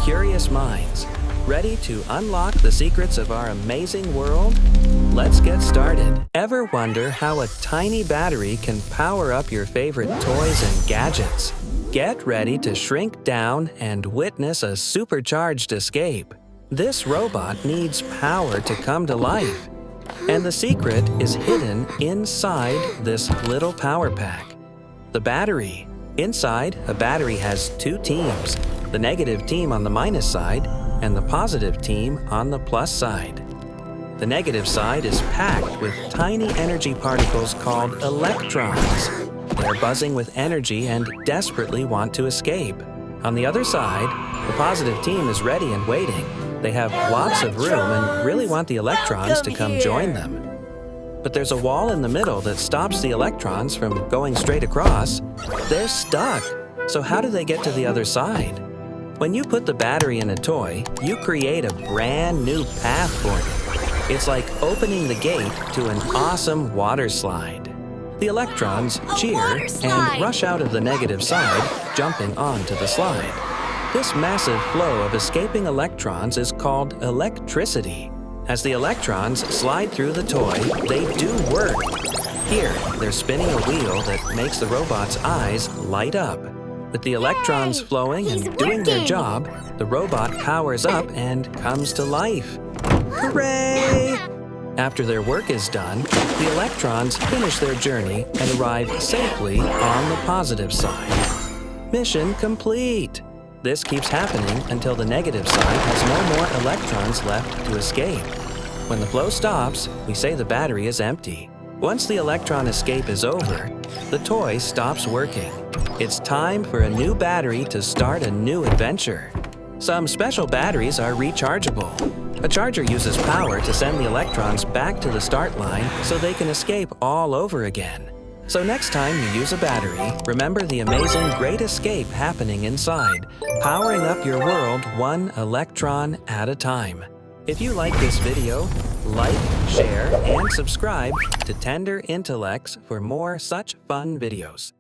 curious minds, ready to unlock the secrets of our amazing world? Let's get started. Ever wonder how a tiny battery can power up your favorite toys and gadgets? Get ready to shrink down and witness a supercharged escape. This robot needs power to come to life. And the secret is hidden inside this little power pack. The battery. Inside, a battery has two teams, the negative team on the minus side and the positive team on the plus side. The negative side is packed with tiny energy particles called electrons. They're buzzing with energy and desperately want to escape. On the other side, the positive team is ready and waiting. They have lots of room and really want the electrons to come join them. But there's a wall in the middle that stops the electrons from going straight across. They're stuck. So how do they get to the other side? When you put the battery in a toy, you create a brand new path for them. It's like opening the gate to an awesome water slide. The electrons cheer and rush out of the negative side, jumping onto the slide. This massive flow of escaping electrons is called electricity. As the electrons slide through the toy, they do work. Here, they're spinning a wheel that makes the robot's eyes light up. With the electrons flowing and doing their job, the robot powers up and comes to life. Hooray! After their work is done, the electrons finish their journey and arrive safely on the positive side. Mission complete! This keeps happening until the negative side has no more electrons left to escape. When the flow stops, we say the battery is empty. Once the electron escape is over, the toy stops working. It's time for a new battery to start a new adventure. Some special batteries are rechargeable. A charger uses power to send the electrons back to the start line so they can escape all over again. So next time you use a battery, remember the amazing Great Escape happening inside, powering up your world one electron at a time. If you like this video, like, share, and subscribe to Tender Intellects for more such fun videos.